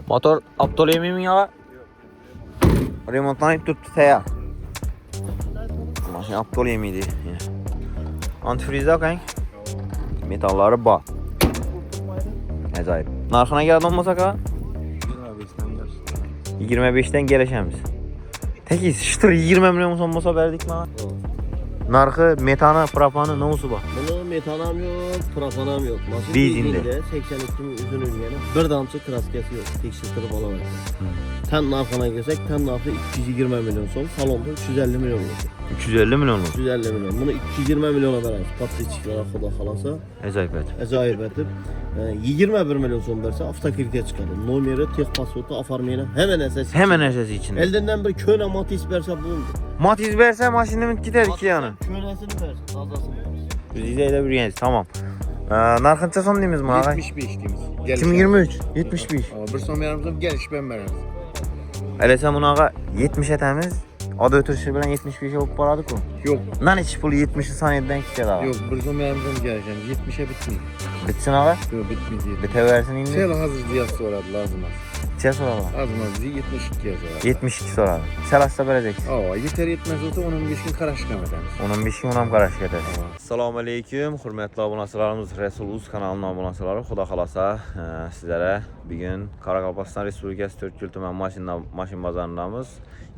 Motor aptal ya. Remontlanıp tuttu teyar. Maşın aptal yemiydi. Antifrizde kank. Metalları bak. Acayip. Narxına geldi olmasak ha? 25'ten gelişemiz. Teki şıtır 20 milyon olmasa verdik mi ha? Narxı, metanı, propanı ne olsa bak. Bunu metanam yok, propanam yok. Maşın Bizinde. 82 üzün ürgeni. Bir damcı kraskesi yok. Tekşirtirip alamayız. Ten narxına girsek, ten narxı 220 milyon son. Salonda 350 milyon oldu. 350 milyon mu? 350 milyon. Bunu 220 milyona veririz. Patriçiklara xuda xalasa. Acayip. etib. 21 milyon son versə avtokreditə çıxarır. Nomeri, tex pasportu, afarmayla hemen əsas. Hemen əsası içinde. Eldən bir köhnə Matiz versə bulundu. Matiz versə maşınımın gider iki yanı. Köhnəsini versin, tazasını versin. Bizde bir yenisi tamam. Narxınca son deyimiz mi ağa? 75 deyimiz. 2023, 75. Bir son yarımızın geliş ben veririz. Hele sen bunu ağa 70 etemiz. Adı ötürüşü bilen 75'e olup baradık o. Yok. Lan hiç pulu 70'i saniyeden gidecek ağa. Yok bir son yarımızın geleceğim. 70'e bitmiyor. Bitsin ağa. Yok bitmeyecek. Bite versin indi. Sel hazır diyaz soradı lazım az. Çe soralım. Az mı? 72 yaz soradı. 72 soralım. Selasla vereceksin. Aa yeter yetmez olsa onun bir gün karaşkam ederiz. Onun bir şey onam qarşı gedər. Assalamu alaykum, hörmətli abunəçilərimiz, Resul Uz kanalının abunəçiləri. Xuda xalasa sizlərə bir gün Qaraqalpaqistan Respublikası Türk Tümən maşın bazarındamız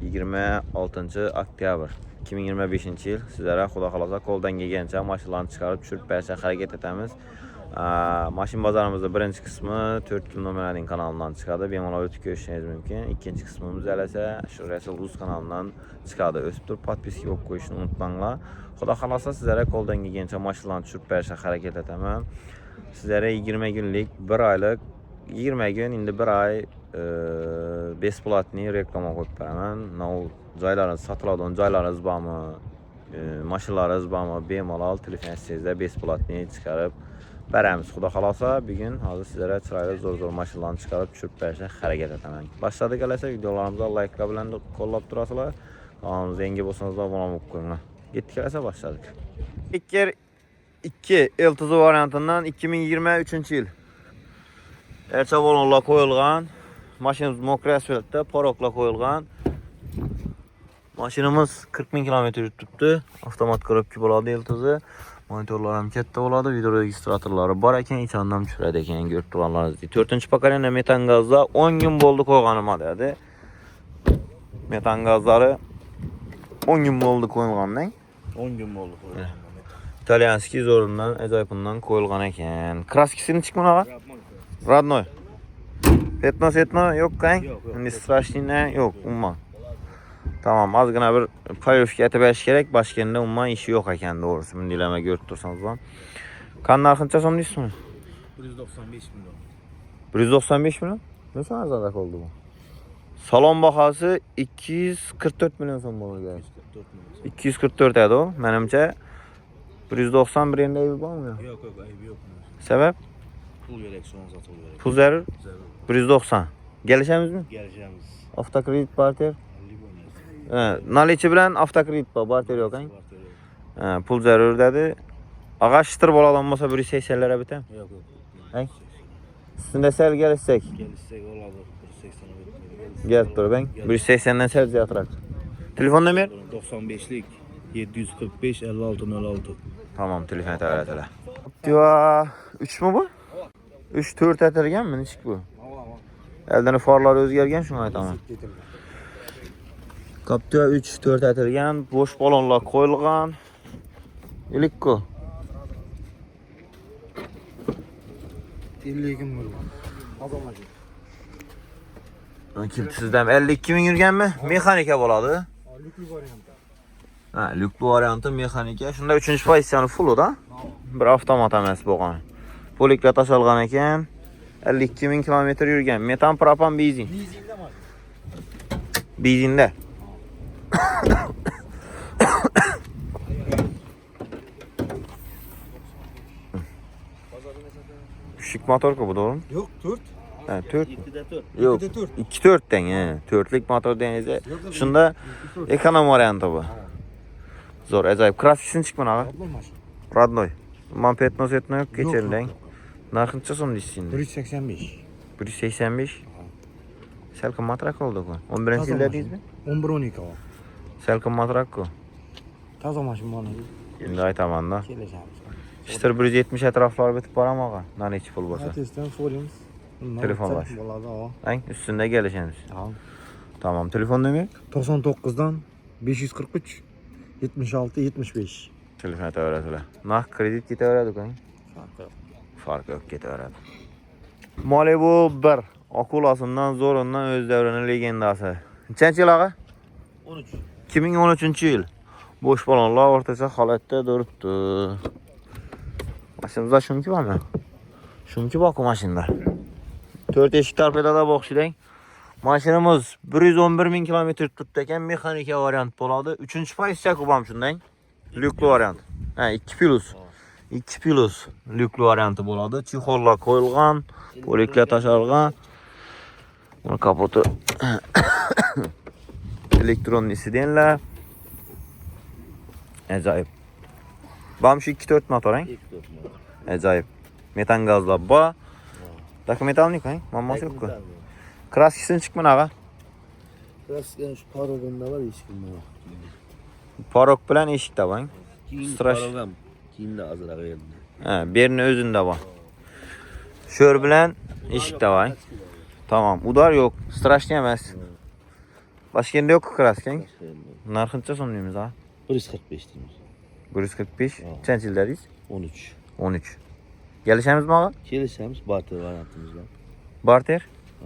26 oktyabr 2025-ci il sizlərə xuda xalasa qoldan gəlgəncə maşınlarını çıxarıb düşürüb bərsə hərəkət etəmiz. Maşın bazarımızda birinci kısmı 4 km nömrənin kanalından çıxadı. Benim ötüb görüşünüz mümkün. İkinci kısmımız eləsə şu Resul Uz kanalından çıxadı. Ötüb patpiski yok qoyuşunu unutmayınlar. Xuda xalasa sizlərə qoldan gəlgəncə maşınlarını düşürüb bərsə hərəkət etəməm. Sizlərə 20 günlük, 1 aylıq, 20 gün, indi 1 ay besplatni reklama qoyub verəməm. Caylarınız satıladığın caylarınız bağımı, maşınlarınız bağımı, bemalal, telefon sizdə besplatni çıxarıb verəmiz. Xuda xalasa bir gün hazır sizlərə çıraylı zor maşınlarını çıxarıb düşürüb bərsə hərəkət etəməm. Başladıq eləsə videolarımıza like qabilən qollab durasılar. Kanalımıza engi bolsanız da abunə olub qoyun. Getdik eləsə başladıq. Kicker 2 Eltizu variantından 2023-cü il. Erçavolonla koyulğan. Maşınımız mokre asfaltda parokla koyulğan. Maşınımız 40.000 kilometre tuttu. Avtomat qırıb boladı Eltizu. Monitorlarım katta boladı. Video registratorları var ekan, iç anlam çürədi ekan, görüb duranlarınız deyil. 4-cü pakalenda metan qazda 10 gün boldu koyğanıma dedi. Metan qazları 10 gün boldu koyulğandan. 10 gün oldu koyulğandan. İtalyanski zorundan, acayipından koyulğan ekan. Kraskisini çıkmın ağa? Radnoy. Petno yok kan? Yok. Şimdi straşlığına yok, umma. Tamam, azgına bir paylaşık etiberiş gerek, başkeninde umma işi yok ekan doğrusu. Bunu dileme görüp dursanız lan. Kan narxınca son deyilsin mi? 195 milyon. 195 milyon? Ne sana zadak oldu bu? Salon bakası 244 milyon son bana geldi. 244 edi o, benimce. 191 yerinde evi var mı ya? Yok ayıbı yok. Sebep? Pul gerek, son satıl gerek. Pul zarur? 190. Gelişemiz mi? Geleceğimiz. Avtokredit barter? Naliçi bilen avtokredit barter yok han? Pul zarur dedi. Ağaç çıtır bolalanmasa 180'lere biter mi? Yok. He? Üstünde sel gelişsek. Gelişsek oladır. 180'e Gel dur ben. 180'den sel yatırak. Telefon numara? 95'lik 745 5606. Tamam, telefon tele. Diyor 3 mü bu? 3 4 etergen mi? Nişik bu? Elden farlar özgergen şuna ait ama. Kaptıya 3 4 etergen, boş balonla koyulgan. İlikko. 50 gün var. Kilitsizden 52 bin yürgen mi? Mexanike boladı. Lüklü variantı mexanike. Şunda 3. pozisiyonu fullu da. Bir avtomat emas boğan. Polikla taşalgan eken. 52 bin kilometre yürgen. Metan, propan, benzin. Benzinde. Küçük motor ku bu doğru mu? Yok 4. He, 4. 2'de 4. Yok. 2 4'ten he. 4'lik motor denize. Şunda ekonom variantı bu. Zor, acayip. Kraskisini çıkman ağa. Radnoy. Mampetno setno yok geçerden. Narxınca son deyilsin. 185. 185. Sel qimmatroq oldu-ku. 11-chi yilda deysizmi? 11-12 o. Sel qimmatroq-ku. Toza mashina mana. Endi aytaman-da. Kelishamiz. Ishtir 170 atroflari bitib boramoqqa. Necha pul bo'lsa. Atestan forimiz. Telefon var. Bo'ladi, o. Ang üstünde gelişemiz. Tamam. Tamam. Telefon nomer? 99 dan 543 76 75. Telefon öğretiler. Nah kredit ketaveradi-ku. Farkı yok. Farkı yok, ketaveradi. Malibu 1. Akulasından zorundan öz devrinin legendası. Nechanchi yil ağa? 13. 2013-yil. Boş balonlar ortacha holatda turibdi. Maşinamizda shunki bormi? Shunki bor-ku mashinada. 4 eshik torpedada o'xshaydi. Mashinamiz 111 ming kilometr turibdi ekan, mexanika variant bo'ladi. 3-pozitsiya kubam shundan. Lyukli variant. Ha, 2 plus. 2 plus lyukli varianti bo'ladi. Chexollar qo'yilgan, poliklar tashalgan. Buni kapoti elektron sidenlar. Ajoyib. Bamshi 2-4 motor, ha? 2-4 motor. Ajoyib. Metan gazlar bor. Dokumentalnik, ha? Mamması yok-ku. Kraskisini chiqmana ağa. Klasik şu paroganda var, eshikimda var. Parok bilan eshikda bor. Keyin Strash. parogam. Keyin de azroq endi. Ha, berini o'zida bor. Sho'r bilan eshikda bor. Tamam, udar yok. Strashni emas. Boshqa yok kraskang. Narxincha so'm deymiz, ha? 145 deymiz. 145. Nechanchi yilda deysiz? 13. 13. Gelişemizmi ağa? Kelishamiz, barter variantimiz var. Barter? Ha.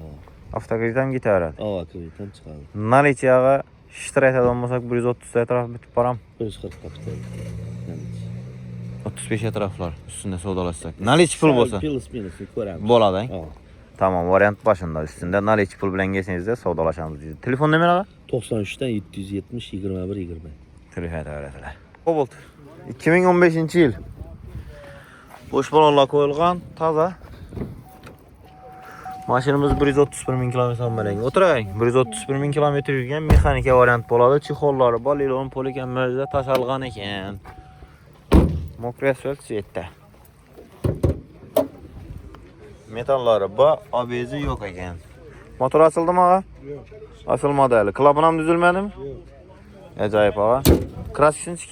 Avtokredit ham ketaveradi. Ava kreditdan chiqadi. Nalichi ağa? Shitra aytadigan bo'lsak 130 atrof bitib boram. 140 kapital. 35 atroflar ustida savdolashsak. Nalichi pul bo'lsa Plus minusni ko'ramiz. bo'ladi. Ha. Tamam, variant başında üstünde nalichi pul bilan kelsangiz savdolashamiz deydi. Telefon nomeri ağa? 93 dan 770 21 20. Telefon öğretiler. Cobalt. 2015-yil. Boş balonlar qo'yilgan, toza. Mashinamiz 131 ming kilometr bo'lgan. O'tiring. 131 ming kilometr yurgan mexanika variant bo'ladi. Chexollari bor, lilon polikan mözda tashalgan ekan. Mokre asfalt svetda. Metallari bor, ABS yo'q ekan. Motor açıldımı ağa? Yok. Açılmadı hali. Klapın ham düzülmedi mi? Yok. Acayip ağa. Kraskisini çık.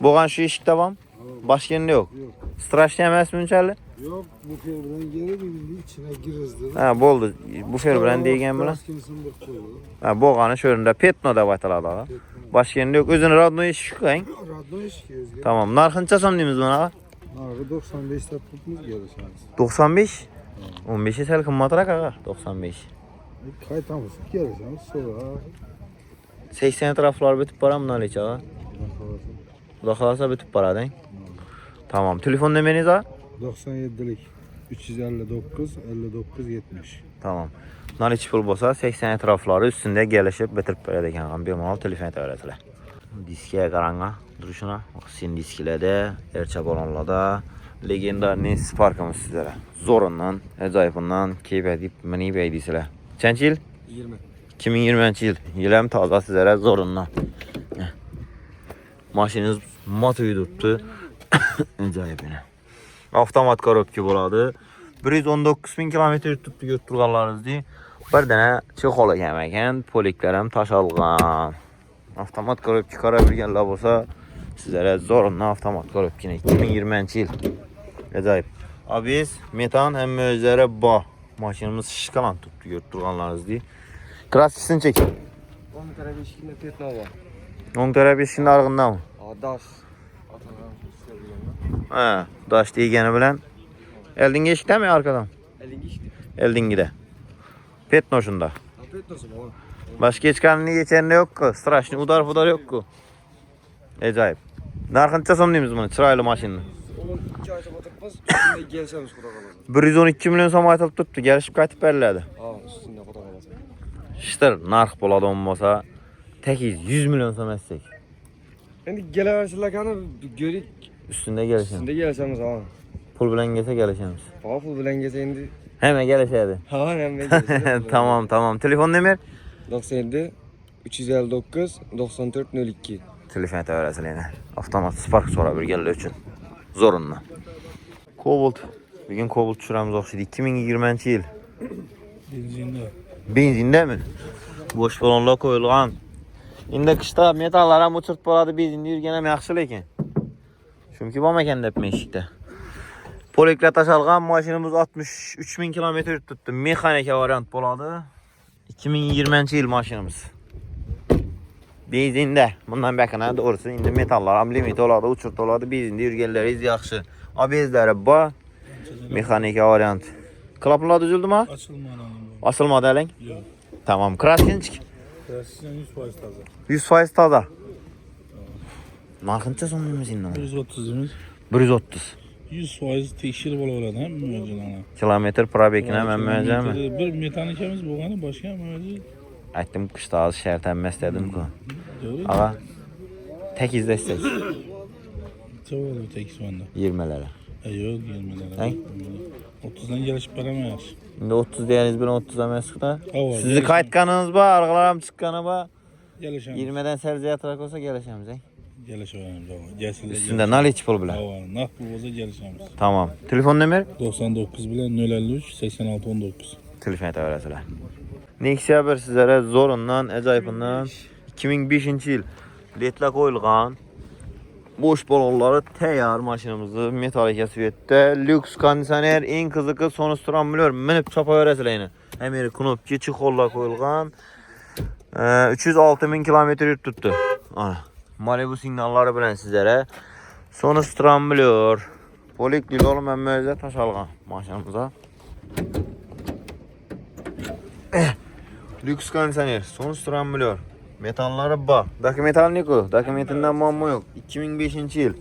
Boğan şu eshikda bormi? Boshqa yerda yo'q. Yok. Strashni emasmi unchalik? Yok. Bu bilan geri bildi içine girizdi. Ha, bo'ldi. Bufer bilan degan bilan. Klaskinsin bir koydu. Ha, bo'g'ani shu yerda Petno deb aytiladi ağa. Boshqa yerda yo'q. O'zini rodnoy eshik qo'ying. Radno eşki özgür. Tamam. Narxincha so'm deymiz buni ağa? Narı 95 tapıpımız gelişimiz. 95. 15'e sel qimmatroq ağa. 95. Kaytamız gelişimiz sonra. 80 atroflar bitib borammi nalichi ağa? Xudo xolasa bitib boradi. Tamam. Telefon nomeringiz ağa? 97'lik 359 59 70. Tamam. Nalichi pul bo'lsa 80 atroflari ustida gelishib bitirib beradi ekan. Bemalol telefon öğretiler. Diskiga qarang, durishini. Sin disklarda, ercha balonlarda legendarniy Spark'imiz sizlere. Zorundan, ajoyibundan keyfedip minib eydisizlar. Nechanchi yil? 20. 2020-yil. Yil ham toza sizlere zorundan. Mashinangiz motoy turibdi. Ajoyib yana. Avtomat korobka bo'ladi. 119 ming kilometr turibdi ko'rib turganlaringizdek. Bir dana chexol ekan, poliklar ham tashalgan. Avtomat korobka qara bilganlar bo'lsa, sizlarga zorundan avtomat korobkani 2020-yil. Ajoyib. ABS, metan hamma o'zlari bor. Mashinamiz shikalan turibdi ko'rib turganlaringizdek. Kraskisini chek. 10 taraf eshikinde Petno var. 10 taraf eshikning arg'indami? Daş. Ha, dash degani bilan eldingi eshikdami arkadan? Elingi işte. Eldingida. Petno shunda. Petno'su var. Boshqa hech qanday yechanda yo'q-ku. Strashni udar yo'q-ku. Ajoyib. Narxincha so'm deymiz buni, chiroyli mashina. 12 ayta batırpaz. Üstünde gelsemiz kuda kalası. 112 million so'm aytilib turibdi, kelishib qaytib beriladi. Üstünde kuda kalası. Shitir narx bo'ladigan bo'lsa, tekiz 100 million so'm etsak. Endi geleversirler kanı görük. Ustida kelishamiz. Üstünde gelsemiz ha. Pul bilan kelsa kelishamiz. Pul bilen gelse indi. Hemen kelishadi. Ha hemen Tamam. Telefon nomer? 97 359 94 02. Telefon öğretilen. Avtomat Spark so'rab berganlar uchun. Zorundan. Cobalt Bugün Cobalt düşüremiz oxşaydı. 2020 yıl. Benzinde. Benzinde mi? Boş balonlar koyulgan. İndi kışta metallara uçurt boladı benzinde yürgenem yaxşı lekin. Çünkü bu mekanda etmeşikte. Polikla taşalgan maşinimiz 63.000 kilometre tuttu. Mekanik variant boladı. 2020 yıl maşinimiz. Benzinde. Bundan bakana doğrusu indi metallar limit oladı, uçurt oladı. Benzinde yürgenleriz yaxşı. Abezləri bu. Mekanik variant. Klaplar düzüldü mü? Açılmadan. Asılmadı halen? Yok. Tamam. Kraskinçik. Klasiden 100% taze. 100% taza. Narxınca sonumuz indi. 130'umuz. 130. 100% tekşirip olarak hem mücadele. Kilometr probekine hemen müəccə mi? Bir mekanikimiz bu başka mücadele. Aytdım qışda az şərtənməz dedim ki. Doğru. Ağa, tək izləsək Çok oldu tekis bende. 20'lərə. Yok 20'lere. Hey? 30'dan gelişip paramayız. İndi 30 deyəniz, bir 30'a məsuqda. Hava, Sizi gelişim. qaytqanınız var, arqalarım çıxqanı var. Gelişemiz. 20'dən sərcə yatıraq olsa gəlişəmiz, ey? Gelişemiz. Gelsin de Üstündə nal heç pul bilən. Hava. Nah bu boza gelişemiz. Tamam. Telefon nömrə? 99 bile 053 86 19. Telefon təvərəsilə. Nexia bir sizlərə zorundan, əcayibindən 2005-ci il letlə qoyulğan boş balonları təyyar maşinimizi metalikə süvetdə lüks kondisioner, en qızıqı sonusturan biliyor. Minib çapa verəsilə yine. Əmiri knopki, çixolla qoyulğan 306.000 kilometr tuttu. Malibu signalları bilən sizlərə sonusturan biliyor. Polik Lidol məmməcə taşalğan maşinimiza. Lüks kondisioner, sonusturan biliyor. Metalları bak. Dakı metal ne ko? Dakı metinden mamma yok. 2005-ci yıl.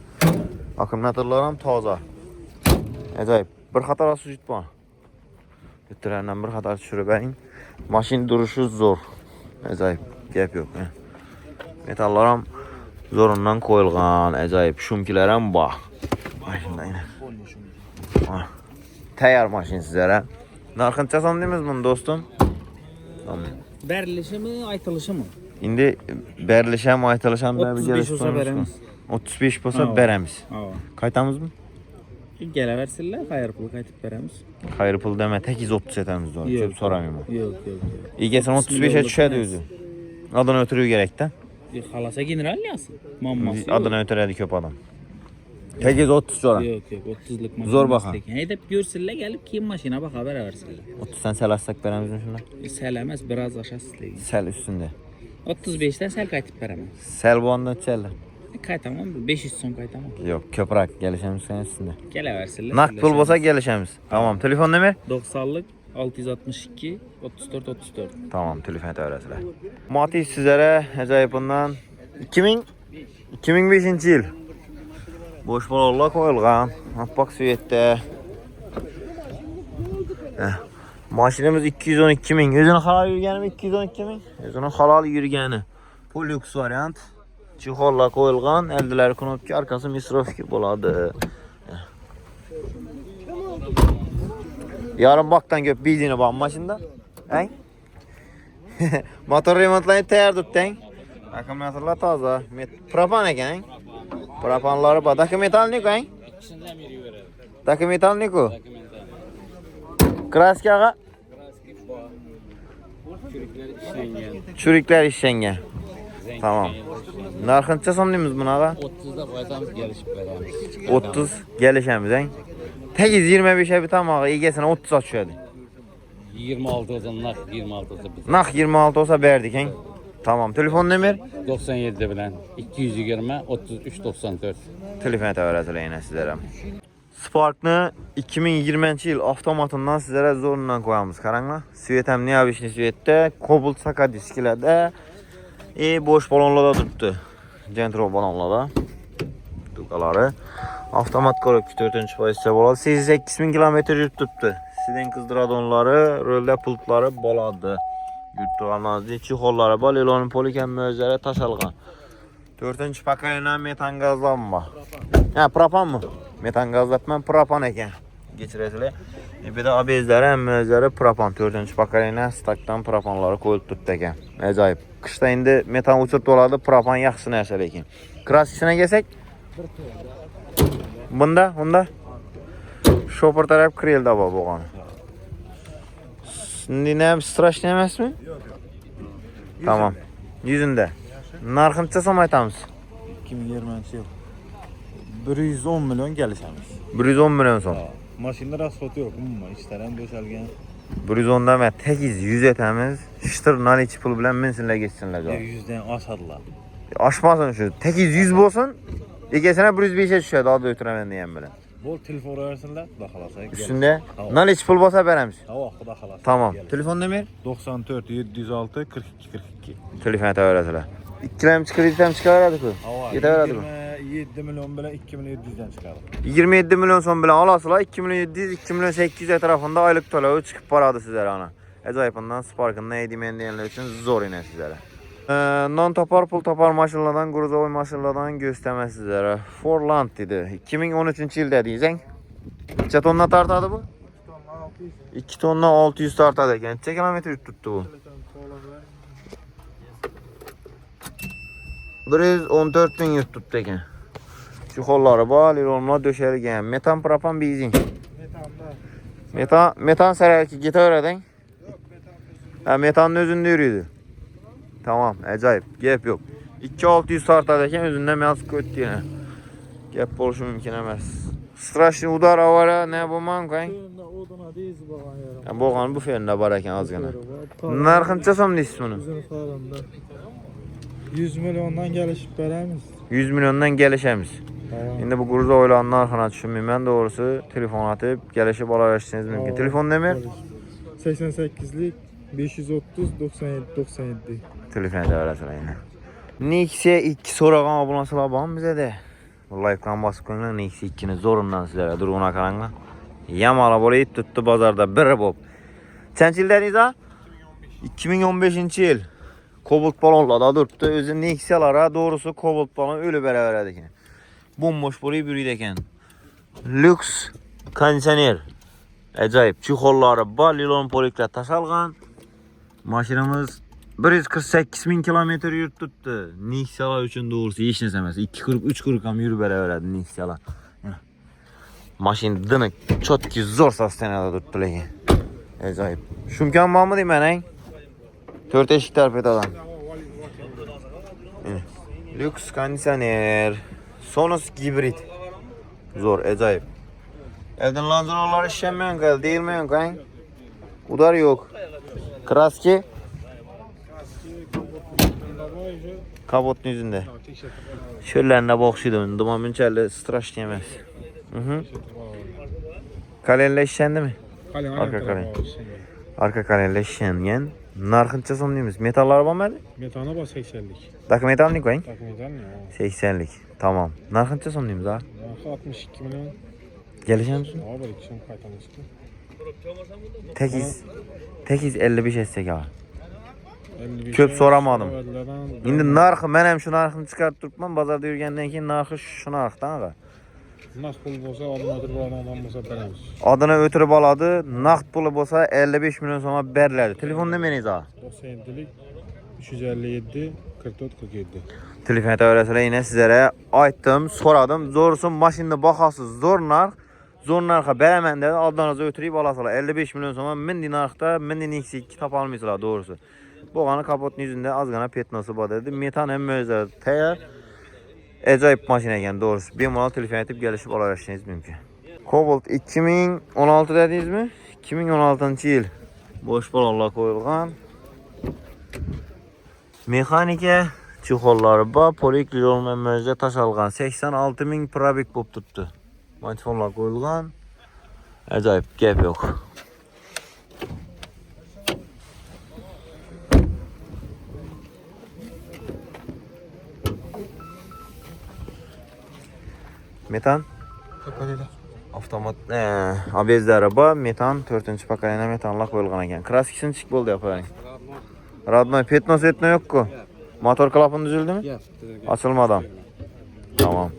Akkumulyatorlarım taza. Acayip. Bir xatar su jutma. Bitirenden bir xatar düşürübəyin. Maşin duruşu zor. Acayip. Gep yok. Metallarım zorundan koyulğan. Acayip. Şumkilərəm bak. Maşında yine. Təyyar maşin sizlərə. Narxınca sandığımız bunu dostum? Verilişi mi, aytılışı mı? İndi bərlişəm, aytılışam da 35 olsa verəmiz. 35 olsa bərəmiz. Qaytamız mı? Gələ versinlər, xayır pulu qaytıb verəmiz. Xayır pul demə, tək 30 etəmiz var. Yox. Köp soramayım. Yox. İyi gəlsən 35-ə düşədi özü. Adını ötürü gərək də. Xalasa general yazsın. Mamması. Adını ötürədi köp adam. Tək 30 sonra. Yox, 30'luk maşın. Zor baxa. Edip görsünlər, gəlib kim maşına bax haber versinlər. 30 sən səl açsaq bərəmiz mi şunda? Sələməz, biraz aşağı siləyik. Səl üstündə. 35'ten sel qaytıb verəməz. Səl bu anda çələ. Qaytamam, 500 son qaytamam. Yox, köprak gəlişəmiz sən üstündə. Gələ versinlər. Naqd pul bolsa gəlişəmiz. Tamam, telefon nömrə? 90'lık 662 34 34. Tamam, telefon təvərəsilə. Matiz sizlərə əcayibindən 2005-ci il. Boş balonlar koyulğan. Bak süvetdə. Maşinimiz 212.000. Özünün halal yürgəni mi 212.000? Özünün halal yürgəni. Bu lüks variant. Çixolla koyulğan. Əldiləri knopki, arkası misrofki boladı. Yarın baktan göp bildiğini bak maşında. Hen? Motor remontlayıp təyər tutdun. Akkumulyatorlar taza. Propan eken. Propanları bak. Dakı metal ne koyun? Dakı metal ne koyun? Kraski ağa? Çürükler işlenge. Tamam. Narxınca sanlıyımız buna ağa? 30'da qaytamız gəlişib verəmiz. 30 gelişemiz hen. Tekiz 25'e bir tam ağa. İyi gelsin 30 açıyordu. 26 olsa nak 26 olsa biz. Nak 26 olsa verdik hen. Tamam. Telefon nömrə? 97 bilen 220 33 94. Telefon təvərəsilə yenə sizlərə. Spark'ını 2020-ci il avtomatından sizlərə zorundan qoyamız. Qaranla. Süvetəm niyabişli süvetdə, Cobalt saka diskilədə, boş balonla da tutdu. Gentro balonla da. Duqaları. Avtomat korobki 4-cü pozisiya boladı. 88.000 kilometr tutdu. Siden qızdradonları, röldə pultları boladı. Yurtduqanlardı. Çixolları bal, elonun polikən möcləri taşalğan. 4-cü pakalina metan qazlanma. Propan mı? Metan qazlatma propan eken. Geçirəsilə. Bir də abezləri, əmməcləri propan. 4-cü pakalina stakdan propanları qoyulub tutdu eken. Əcayib. Qışda indi metan uçurt oladı, propan yaxşı nəşəl eken. Kraskisinə gəlsək? Bunda? Şopur taraf kırıldı bu boğanı. Şimdi ne straşlı emas mı? Tamam. Yüzünde. Narxınca som aytamız. 2020 yıl. 110 milyon gelişemiz. 110 milyon som. Maşında rasfoti yok ama işlerden döşelgen. 110 da tekiz 100 etemiz. Şıtır nal içi pul bilen minsinler geçsinler. %100'den aşadılar. Aşmasın şu. Tekiz 100 bolsun. İkisine 105'e düşer daha da ötüremen diyen bilen. Bol telefon versinler, da xalasa. Üstünde nal içi pul bolsa beremiz. Hava, xuda xalasa. Tamam. Telefon demir? 94 706 42 42. Telefon öğretiler. İkilem çıkır, item çıkarırdık bu. Hava. Yeter mi? 27 milyon bile 2700'den çıkardı. 27 milyon son bilen alasılar 2 milyon 700 2 milyon 800 etrafında aylık tolavı çıkıp paradı sizlere ana. Acayipından Spark'ın ne edimen diyenler için zor yine sizlere. Non tapar pul tapar maşınlardan Gruzovoy maşınlardan göstermez sizlere. Forland dedi. 2013 yılda diyeceksin. Kaç tonla tartadı bu? 2 tonla 600 tartadı. Kaç kilometre yük tuttu bu? 114 bin yük tuttu eken. Şu kolları bağlı olma döşergen. Metan propan benzin. Metan sarayki git öğreden. Ha metanın özünde yürüydü. Tamam, acayip. Gap yok. 2600 tartadayken özünden biraz kötü yine. Gap oluşu mümkün emez. Straşlı udar avara ne bu mankayın? Yani boğan bu ferinde var eken az gene. Narxınca som deysiz bunu? 100 milyondan gelişip veremiz. 100 milyondan gelişemiz. Şimdi bu Gruza oylanın narxına düşünmeyeyim. Ben doğrusu telefon atıp gelişip alırsınız mümkün. Telefon demir? 88'lik 530 97 97. Telefon da öğretilir yine. Nexia 2 soragan abunasılar bağım bize de. Vallahi ekran basıp koyun Nexia 2'ni zorundan sizlere durğuna karanla. Yamalı böyle it tuttu pazarda bir bob. Çenç ildeniz ha? 2015 yıl. Kobolt balonla da durdu. Özü Nexia'lara doğrusu kobolt balon ölü beraber edeken. Bomboş burayı bürüydeken. Lüks kondisyoner. Acayip. Çikolları bal lilon polikler taşalgan. Maşinamız 148 bin kilometre yurt tuttu. Nexia'lar için doğrusu hiç nesemez. 2.40-3.40 am yürü beraber Nexia'lar. Maşin dınık. Çok ki zor sastenada tuttu leki. Acayip. Şumkan var mı diyeyim ben? 4 eşik tarpet adam. Lüks kondisyoner. Sonos hibrit. Zor, acayip. Evden lanzuralar işlenmeyen kal, değilmeyen kal. Udar yok. Kraski. Kapotun yüzünde. Şöllerine boğuşuydum. Dumanın içeride straş diyemez. Kalenle işlendi mi? Arka kalen. Arka kalenle işlengen. Narxınca som deyimiz. Metallar var mı? Metana bas 80'lik. Dakı metal ne koyun? Tak metal ne? 80'lik. Tamam. Narxınca som deyimiz ha? 62 milyon. Geleceğim misin? Hava bir ikişim kaytanıştı. Tekiz 55 etsek ha. 55 Köp soramadım. Evvellerden Şimdi narxı ben hem şu narxını çıkartıp durmam. Bazarda yürügenden ki narxı şu narxdan ha. Naqd pul bo'lsa, odam o'tirib oladigan bo'lsa beramiz. Adına ötürüp aladı. Naqd pulu bolsa 55 milyon soma beriladi. Telefon demeniz ha? 97'lik 357 44 47. Telefon öğretiyle yine sizlere aytdım, soradım. Zorusun maşında bakasız zor narx. Zor narxa beremen dedi. Adınızı ötürüp alasılar. 55 milyon soma mindi narxda mindi Nexia 2 tap almışlar doğrusu. Boğanı kapotun yüzünde az gana petnosu badırdı. Metan hem özler teyar. Acayip maşin eken doğrusu. Bir mola telefon edip gelişip alırsınız mümkün. Cobalt 2016 dediniz mi? 2016 yıl. Boş balonlar koyulgan. Mexanike çikolları ba polikli olmayan mözde taş algan. 86 bin probik bop tuttu. Manifollar koyulgan. Acayip gap yok. Metan avtomat abezli araba metan 4. pakalena metanla koyulgan ekan. Kraskisini çık boldu yapayın. Radnoy petnos etno yok ku. Motor klapın düzüldü mü? Açılmadan. Tamam.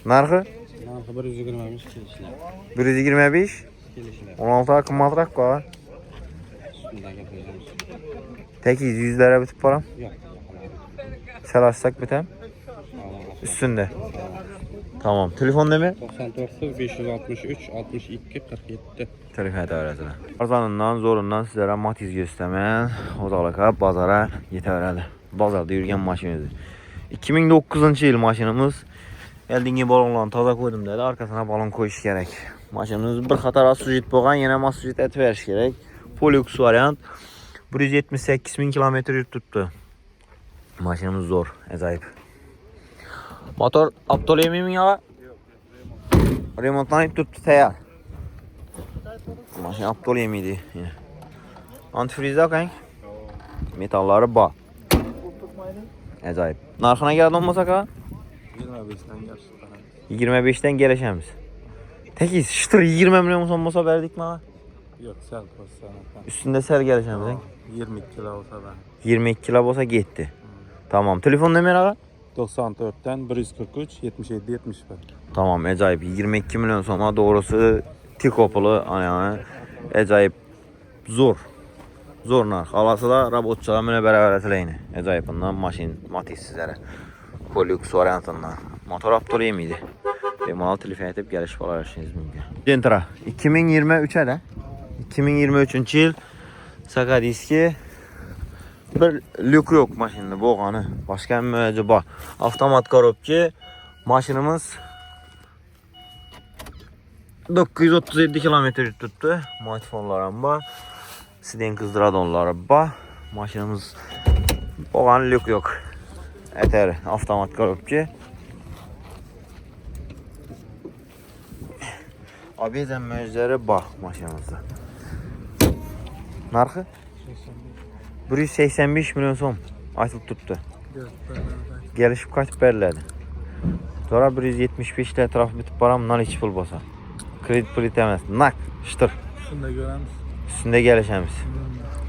Narxı? Narxı 125 kelishlar. 125. 16 kımmatrak var. Tekiz 100 lira bitip param. Çalışsak bitem. Üstünde. Tamam. Telefon nemi? 99 563 62 47. Telefon öğretmen. Arzanından, zorundan sizlere Matiz göstermeyen odalıka bazara yeterli. Bazarda yürüyen maşinimiz. 2009 yıl maşinimiz. Eldingi balonlarını taza koydum dedi. Arkasına balon koyuş gerek. Maşinimiz bir qatar asujit boğan, yine masujit et veriş gerek. Polux variant. 178.000 kilometre yurt tuttu. Maşinimiz zor, acayip. Motor aptal yemeği mi ya? Remontlanıp tuttu, teyar. Maşin aptal yemeğiydi yine. Antifrizde kank. Metalları bağ. Acayip. Narxına geldi olmasak ha? 25'ten gerçekten. 25'ten gelişemiz. Tekiz, şıtır 20 milyon olmasa verdik mi ha? Yok sel postana. Üstünde sel gelişemiz. 22 kilo olsa ben. 22 kilo olsa gitti. Tamam. Telefon numara ha? 94'ten 143 77 71. Tamam, acayip. 22 milyon sonra doğrusu tik opulu yani acayip zor. Zor narx. Alası da robotçular mənə beraber etələyini. Acayibindən maşin Matiz sizlərə. Polux variantından. Motor aptal yemiydi. Bemalal telefon edib gəliş paylaşınız mümkün. Gentra 2023'e de 2023 yıl Saka diski bir lük yok maşinde boğanı. Başka bir müəcə var. Avtomat korobki maşinimiz 937 kilometre tuttu. Matifonlarım var. Siden kızdradonları var. Maşinimiz boğanı lük yok. Eter avtomat korobki. Abiyəcən müəcləri bax maşinimizdə. Narxı? 185 milyon son açılıb tuttu. Gəlişib kaç bərlədi. Sonra 175 ilə ətrafı bitib baramdan içi pul basa. Kredi pul itəməz. Nak, şıtır. Şunu da görəmiz. Üstündə gəlişəmiz.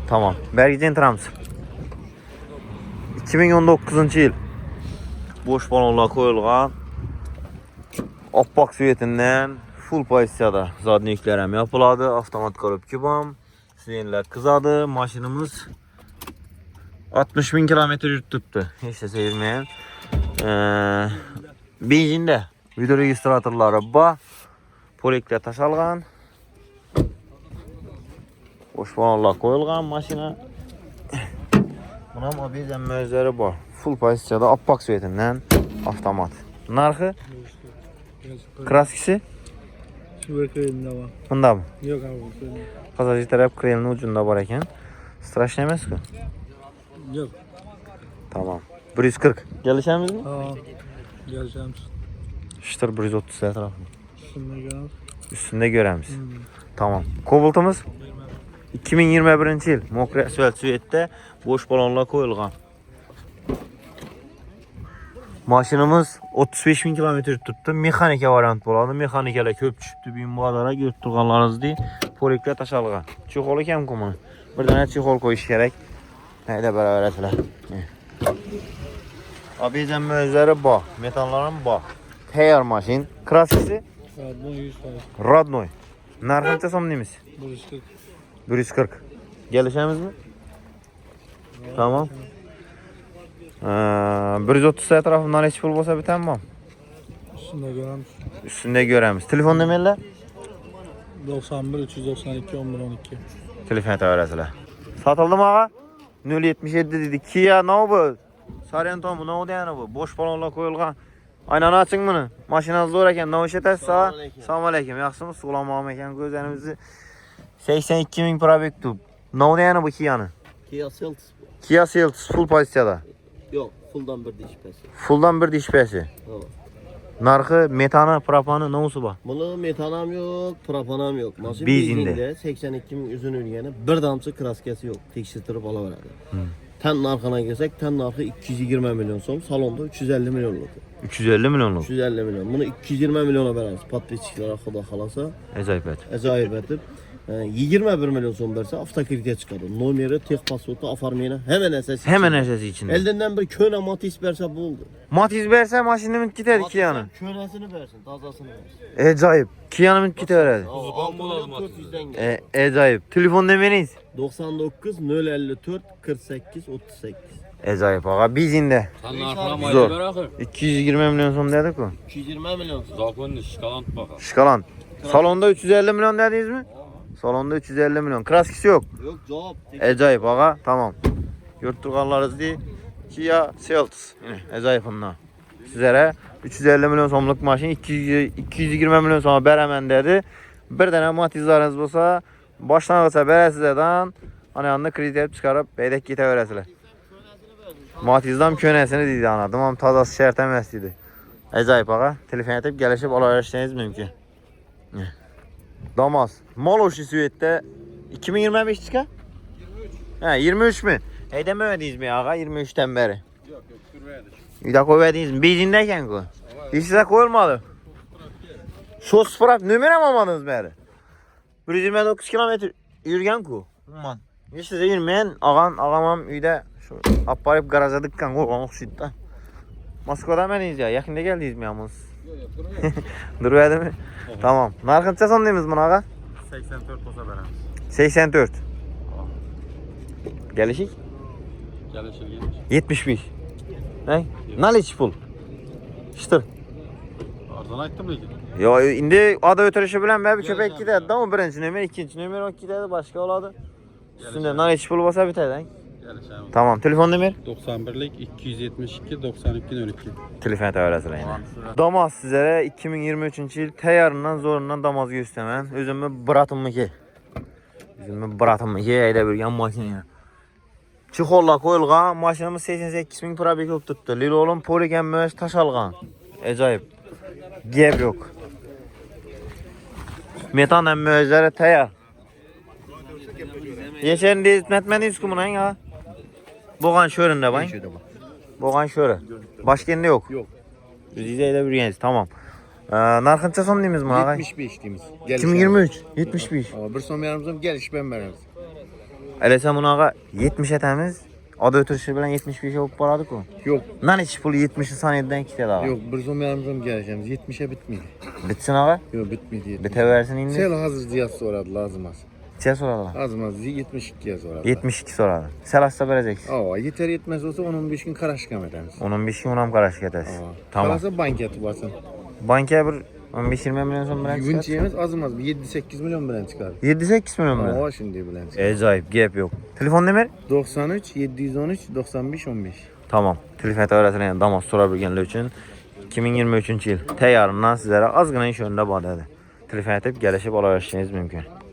Tamam. Bərgi centramız. 2019 yıl. Boş balonlar koyulğan. Oppak süvetindən full pozisiyada zadniklərəm yapıladı. Avtomat korobki bam. Sirenlər kızadı. Maşinimiz 60.000 kilometre yurt tuttu. Hiç de sevilmeyen. Benzinde video registratorları var. Polikle taşalgan. Boş balonlar koyulgan maşina. Buna bizden mözleri var. Full pozisiyada oppak süvetindən avtomat. Narxı? Kraskisi? Şuraya kıyımda var. Bunda mı? Yok abi. Pasajir taraf krelinin ucunda var ekan. Straşlı emas ki. Yok. Tamam. 140. Gelişemiz mi? Tamam. Geleceğim. Şıtır 130 etrafı. Şunu da görəmiz. Üstünde göremiz. Tamam. Kobaltımız 2021 yıl. Mokre asfalt süvette boş balonlar koyulgan. Maşinimiz 35.000 kilometre tuttu. Mexanika variant boladı. Mexanikalar köp düşüptü. Bin bu adara görüp durganlarınız değil. Polikler taşalgan. Çiğolu kem kumunu. Bir tane çiğol koyuş gerek. Neyde beraber etler. Abiyecen mözleri bak. Metalların bak. Teyar maşin. Kraskisi Radon 100 faiz. Radnoy. Narxınca som neyimiz? 140. 140. Gelişemiz mi? Tamam. 130 etrafından hiç pul olsa biten mi? Şunu da görəmiz. Üstünde göremiz. Telefon demeyle? 91 392 11 12. Telefon öğretiler. Satıldı mı ağa? 077 dedi. Kia ne bu? Sorento mu? Ne oldu yani bu? Boş balonla koyulgan. Aynen açın bunu. Maşinaz zor eken. Ne iş etəs sağa? Salam aleyküm. Yaxşımız? Sulamağım eken gözlerimizi. 82.000 para bektub. Ne oldu yani bu Kia'nın? Kia Seltos. Kia Seltos full pozisiyada. Yok, fulldan bir diş pesi. Fulldan bir dişpəsi. Tamam. Narxı, metanı, propanı ne olsa var? Bunu metanam yok, propanam yok. Maşın Benzinde. benzinde 82 bin üzün ürgeni, bir damcı kraskesi yok. Tekşirtirip alaveradi. Ten narxına gelsek, ten narxı 220 milyon son, salonda 350 milyonluk. 350 milyonluq. 350 milyon. Bunu 220 milyona veririz. Patlıçıklara xuda xalasa. Acayip et. Acayip etib. 21 milyon son versə avtokreditə çıxarır. Nomeri, tex pasportu, afarmiyana hemen əsas. Hemen əsəsi içində. Eldindən bir köhnə Matiz versə bu oldu. Matiz versə maşını mint gitərik Kia'nın. Köhnəsini versin, tazasını versin. Acayip. Kia'nın mint gitərik. Acayip. Telefon demeniz? 99 054 48 38. Acayip ağa. Bizinde. Sen narxına Zor. mayda bırakır. 220 milyon so'm dedik ku. 220 milyon. Zakonlu şikalant bakar. Şkalan. Salonda 350 milyon dediniz mi? Salonda 350 milyon. Kraskisi yok. Yok cevap. Acayip ağa. Tamam. Yurtturganlarız değil. Kia Seltos. Yine acayip bunlar. Sizlere 350 milyon so'mluk maşin 220 milyon so'ma beramen dedi. Bir tane matizlarınız olsa başlangıçta beresizlerden hani yanında kredi edip çıkarıp beydek gite veresizler. Matizdan könesini dedi anladım ama tazası şertemez dedi. Acayip ağa. Telefon edip gelişip alıverişleriniz mümkün. Damas. Maloşi Süvet'te 2025 çıka? 23. 23 mü? Edememediniz mi ağa 23'ten beri? Yok sürverdik. Bir dakika verdiniz mi? Benzindeyken ku. Size koyulmadı. Şu sıfıra numara mı almadınız beri? 129 kilometre yürüyen ku. Aman. Hiç size yürümeyen ağamam uyda şu aparıp garaja dıkkan koygan okşuydu. Moskva'da meniyiz ya. Yakında geldiyiz mi yalnız? Durverdi mi? Tamam. Narkınça son deyimiz bunu ağa? 84 olsa veremiz. 84. Gelişik? Gelişir gelir. 75. Ne? Naliç pul. Şıtır. Arzan aytdım lekin. Yo indi ada ötürüşü bilen be bir köpek giderdi ama birinci nömer, ikinci nömer o giderdi başka oladı. Üstünde naliç pul basa biterdi. Gelişir. Tamam telefon numara? 91'lik 272 92 12. Telefon öğretsin yine. Damaz sizlere 2023 yıl teyarından zorundan damaz göstermem. Özümü bıratım ki. Özümü bıratım ki eyde bir yan makine. Çikolla koyulgan maşinimiz 88 bin probek tuttu. Lil oğlum poligen möz taş algan. Acayip. Gep yok. Metan mözlere teyar. Geçen de hizmetmeniz kumuna ya. Boğan şöründe bay. Boğan şörü. Başkende yok. Yok. Düzeyde bir yeniz tamam. Narkınça son deyimiz mi ağa? 75 deyimiz. 2023. 75. Ama bir son yarımızın geliş ben veremiz. Hele sen bunu ağa 70 etemiz. Adı ötürüşü bilen 75'e olup baradık o. Yok. Nan hiç pulu 70 saniyeden iki dedi ağa. Yok bir son yarımızın geleceğimiz 70'e bitmedi. Bitsin ağa. Yok bitmedi. Biteversin indi. Sel hazır ziyat soradı lazım az. Çe soradılar. Lazım az 72'ye soradı. 72 soradı. Selasta vereceksin. Aa yeter yetmez olsa 10-15 gün karaşkam ederiz. Onun bir şey unam karışık edersin. Tamam. Karasa banketi basın. Bankaya bir 15-20 milyon son bilen Gün çıkar. yemiz az mı az 7-8 milyon bilen çıkar. 7-8 milyon bilen. Aa şimdi bilen çıkar. Acayip gap yok. Telefon numara? 93 713 95 15. Tamam. Telefon öğretilen damas sorabilgenler için 2023 yıl teyarından sizlere azgına iş önünde bağladı. Telefon edip gelişip alıverişiniz mümkün.